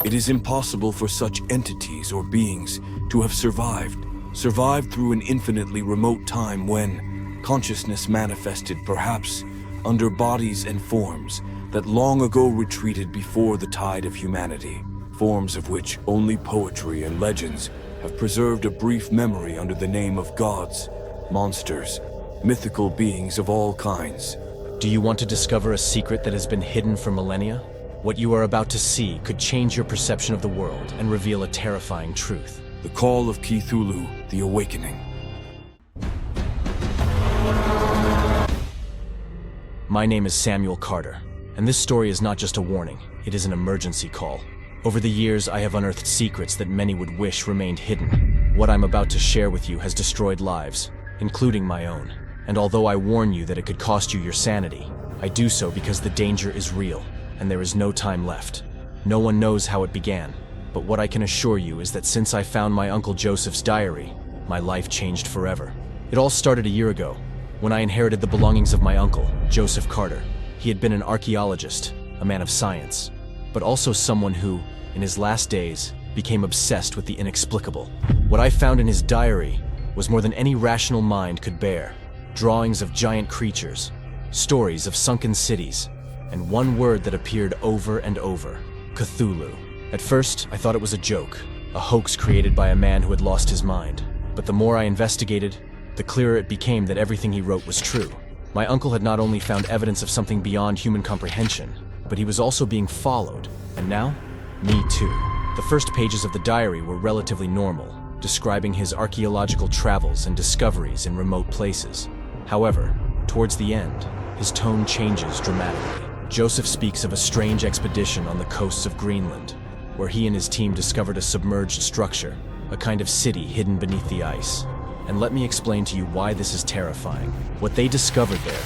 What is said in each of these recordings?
It is impossible for such entities or beings to have survived through an infinitely remote time when consciousness manifested perhaps under bodies and forms that long ago retreated before the tide of humanity, forms of which only poetry and legends have preserved a brief memory under the name of gods, monsters, mythical beings of all kinds. Do you want to discover a secret that has been hidden for millennia? What you are about to see could change your perception of the world and reveal a terrifying truth. The Call of Cthulhu, The Awakening. My name is Samuel Carter, and this story is not just a warning, it is an emergency call. Over the years, I have unearthed secrets that many would wish remained hidden. What I'm about to share with you has destroyed lives, including my own. And although I warn you that it could cost you your sanity, I do so because the danger is real, and there is no time left. No one knows how it began, but what I can assure you is that since I found my Uncle Joseph's diary, my life changed forever. It all started a year ago, when I inherited the belongings of my uncle, Joseph Carter. He had been an archaeologist, a man of science, but also someone who, in his last days, became obsessed with the inexplicable. What I found in his diary was more than any rational mind could bear. Drawings of giant creatures, stories of sunken cities, and one word that appeared over and over: Cthulhu. At first, I thought it was a joke, a hoax created by a man who had lost his mind. But the more I investigated, the clearer it became that everything he wrote was true. My uncle had not only found evidence of something beyond human comprehension, but he was also being followed. And now, me too. The first pages of the diary were relatively normal, describing his archaeological travels and discoveries in remote places. However, towards the end, his tone changes dramatically. Joseph speaks of a strange expedition on the coasts of Greenland, where he and his team discovered a submerged structure, a kind of city hidden beneath the ice. And let me explain to you why this is terrifying. What they discovered there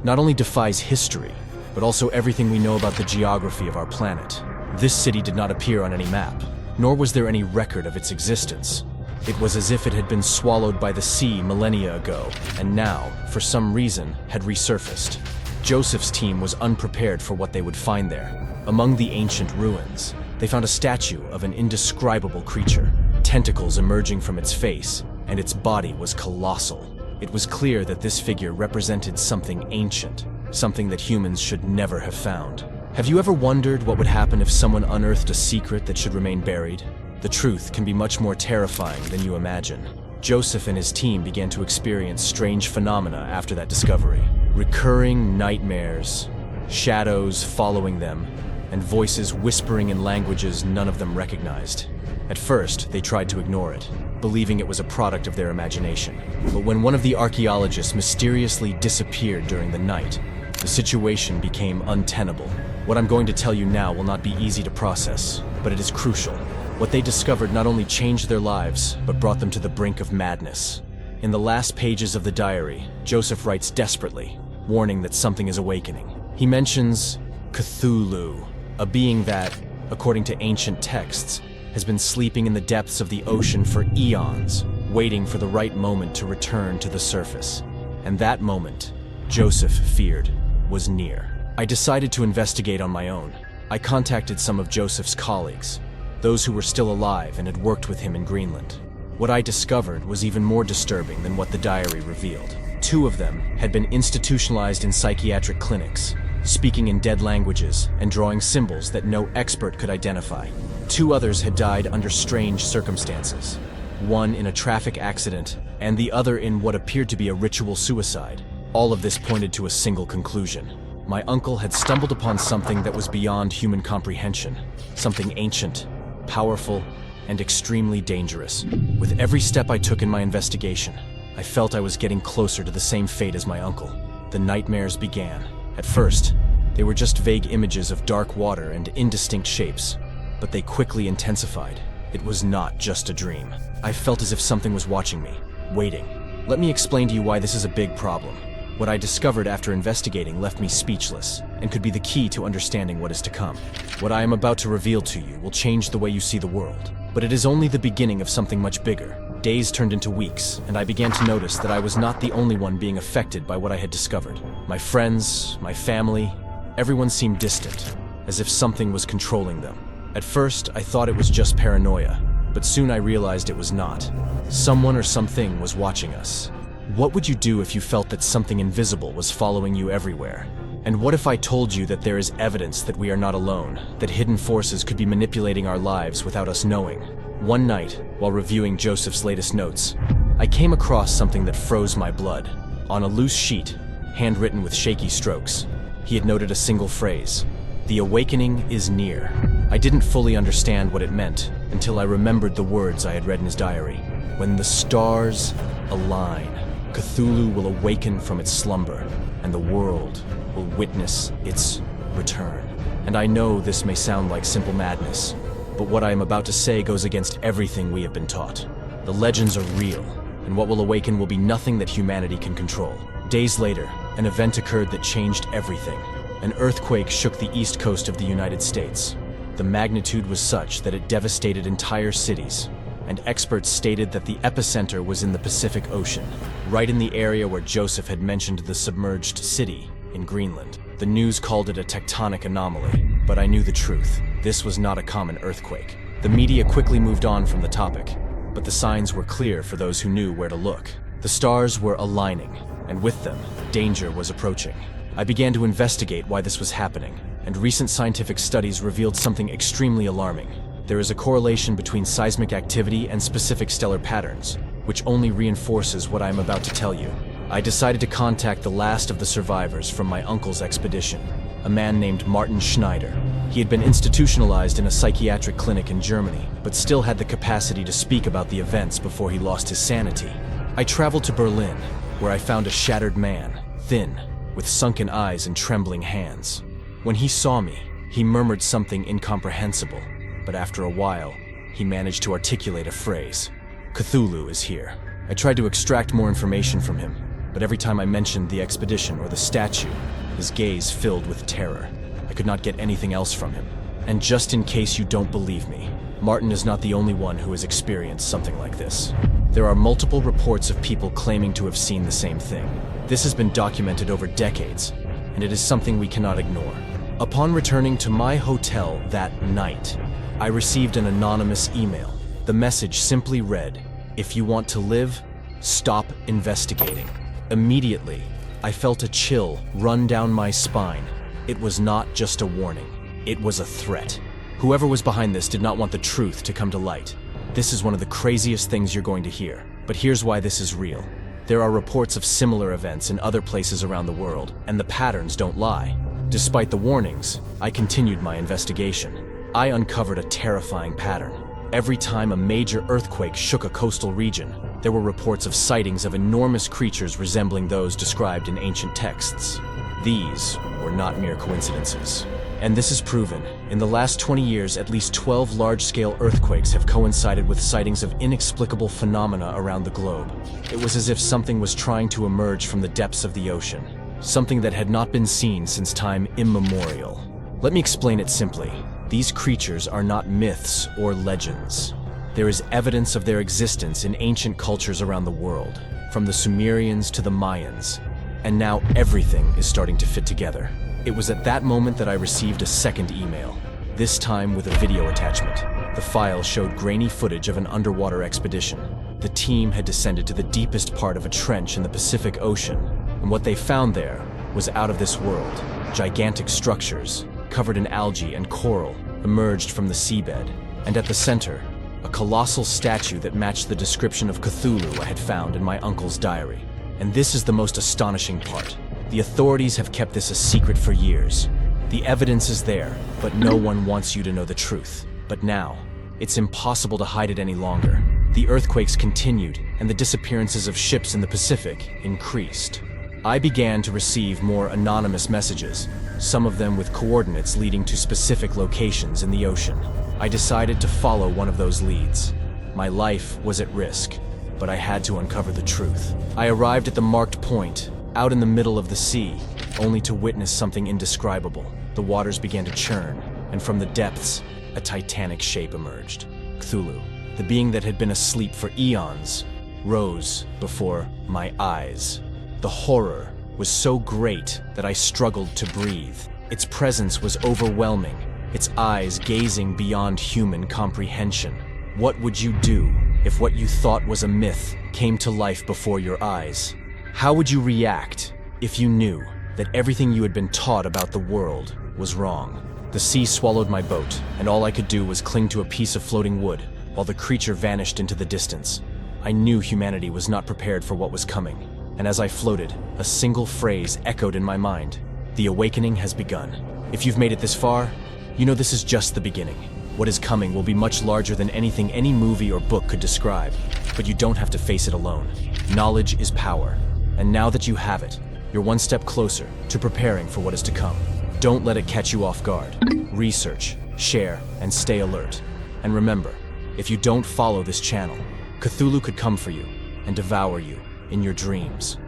not only defies history, but also everything we know about the geography of our planet. This city did not appear on any map, nor was there any record of its existence. It was as if it had been swallowed by the sea millennia ago, and now, for some reason, had resurfaced. Joseph's team was unprepared for what they would find there. Among the ancient ruins, they found a statue of an indescribable creature, tentacles emerging from its face, and its body was colossal. It was clear that this figure represented something ancient, something that humans should never have found. Have you ever wondered what would happen if someone unearthed a secret that should remain buried? The truth can be much more terrifying than you imagine. Joseph and his team began to experience strange phenomena after that discovery. Recurring nightmares, shadows following them, and voices whispering in languages none of them recognized. At first, they tried to ignore it, believing it was a product of their imagination. But when one of the archaeologists mysteriously disappeared during the night, the situation became untenable. What I'm going to tell you now will not be easy to process, but it is crucial. What they discovered not only changed their lives, but brought them to the brink of madness. In the last pages of the diary, Joseph writes desperately, warning that something is awakening. He mentions Cthulhu, a being that, according to ancient texts, has been sleeping in the depths of the ocean for eons, waiting for the right moment to return to the surface. And that moment, Joseph feared, was near. I decided to investigate on my own. I contacted some of Joseph's colleagues, those who were still alive and had worked with him in Greenland. What I discovered was even more disturbing than what the diary revealed. 2 of them had been institutionalized in psychiatric clinics, speaking in dead languages and drawing symbols that no expert could identify. 2 others had died under strange circumstances, one in a traffic accident and the other in what appeared to be a ritual suicide. All of this pointed to a single conclusion. My uncle had stumbled upon something that was beyond human comprehension, something ancient, powerful, and extremely dangerous. With every step I took in my investigation, I felt I was getting closer to the same fate as my uncle. The nightmares began. At first, they were just vague images of dark water and indistinct shapes, but they quickly intensified. It was not just a dream. I felt as if something was watching me, waiting. Let me explain to you why this is a big problem. What I discovered after investigating left me speechless and could be the key to understanding what is to come. What I am about to reveal to you will change the way you see the world, but it is only the beginning of something much bigger. Days turned into weeks, and I began to notice that I was not the only one being affected by what I had discovered. My friends, my family, everyone seemed distant, as if something was controlling them. At first, I thought it was just paranoia, but soon I realized it was not. Someone or something was watching us. What would you do if you felt that something invisible was following you everywhere? And what if I told you that there is evidence that we are not alone, that hidden forces could be manipulating our lives without us knowing? One night, while reviewing Joseph's latest notes, I came across something that froze my blood. On a loose sheet, handwritten with shaky strokes, he had noted a single phrase: "The awakening is near." I didn't fully understand what it meant until I remembered the words I had read in his diary. When the stars align, Cthulhu will awaken from its slumber, and the world will witness its return. And I know this may sound like simple madness, but what I am about to say goes against everything we have been taught. The legends are real, and what will awaken will be nothing that humanity can control. Days later, an event occurred that changed everything. An earthquake shook the east coast of the United States. The magnitude was such that it devastated entire cities, and experts stated that the epicenter was in the Pacific Ocean, right in the area where Joseph had mentioned the submerged city in Greenland. The news called it a tectonic anomaly, but I knew the truth. This was not a common earthquake. The media quickly moved on from the topic, but the signs were clear for those who knew where to look. The stars were aligning, and with them, danger was approaching. I began to investigate why this was happening, and recent scientific studies revealed something extremely alarming. There is a correlation between seismic activity and specific stellar patterns, which only reinforces what I am about to tell you. I decided to contact the last of the survivors from my uncle's expedition, a man named Martin Schneider. He had been institutionalized in a psychiatric clinic in Germany, but still had the capacity to speak about the events before he lost his sanity. I traveled to Berlin, where I found a shattered man, thin, with sunken eyes and trembling hands. When he saw me, he murmured something incomprehensible, but after a while, he managed to articulate a phrase: "Cthulhu is here." I tried to extract more information from him, but every time I mentioned the expedition or the statue, his gaze filled with terror. I could not get anything else from him. And just in case you don't believe me, Martin is not the only one who has experienced something like this. There are multiple reports of people claiming to have seen the same thing. This has been documented over decades, and it is something we cannot ignore. Upon returning to my hotel that night, I received an anonymous email. The message simply read, "If you want to live, stop investigating." Immediately, I felt a chill run down my spine. It was not just a warning, it was a threat. Whoever was behind this did not want the truth to come to light. This is one of the craziest things you're going to hear, but here's why this is real. There are reports of similar events in other places around the world, and the patterns don't lie. Despite the warnings, I continued my investigation. I uncovered a terrifying pattern. Every time a major earthquake shook a coastal region, there were reports of sightings of enormous creatures resembling those described in ancient texts. These were not mere coincidences. And this is proven. In the last 20 years, at least 12 large-scale earthquakes have coincided with sightings of inexplicable phenomena around the globe. It was as if something was trying to emerge from the depths of the ocean, something that had not been seen since time immemorial. Let me explain it simply. These creatures are not myths or legends. There is evidence of their existence in ancient cultures around the world, from the Sumerians to the Mayans, and now everything is starting to fit together. It was at that moment that I received a second email, this time with a video attachment. The file showed grainy footage of an underwater expedition. The team had descended to the deepest part of a trench in the Pacific Ocean, and what they found there was out of this world. Gigantic structures, covered in algae and coral, emerged from the seabed, and at the center, a colossal statue that matched the description of Cthulhu I had found in my uncle's diary. And this is the most astonishing part. The authorities have kept this a secret for years. The evidence is there, but no one wants you to know the truth. But now, it's impossible to hide it any longer. The earthquakes continued, and the disappearances of ships in the Pacific increased. I began to receive more anonymous messages, some of them with coordinates leading to specific locations in the ocean. I decided to follow one of those leads. My life was at risk, but I had to uncover the truth. I arrived at the marked point, out in the middle of the sea, only to witness something indescribable. The waters began to churn, and from the depths, a titanic shape emerged. Cthulhu, the being that had been asleep for eons, rose before my eyes. The horror was so great that I struggled to breathe. Its presence was overwhelming, its eyes gazing beyond human comprehension. What would you do if what you thought was a myth came to life before your eyes? How would you react if you knew that everything you had been taught about the world was wrong? The sea swallowed my boat, and all I could do was cling to a piece of floating wood while the creature vanished into the distance. I knew humanity was not prepared for what was coming, and as I floated, a single phrase echoed in my mind: the awakening has begun. If you've made it this far, you know this is just the beginning. What is coming will be much larger than anything any movie or book could describe, but you don't have to face it alone. Knowledge is power, and now that you have it, you're one step closer to preparing for what is to come. Don't let it catch you off guard. Research, share, and stay alert. And remember, if you don't follow this channel, Cthulhu could come for you and devour you in your dreams.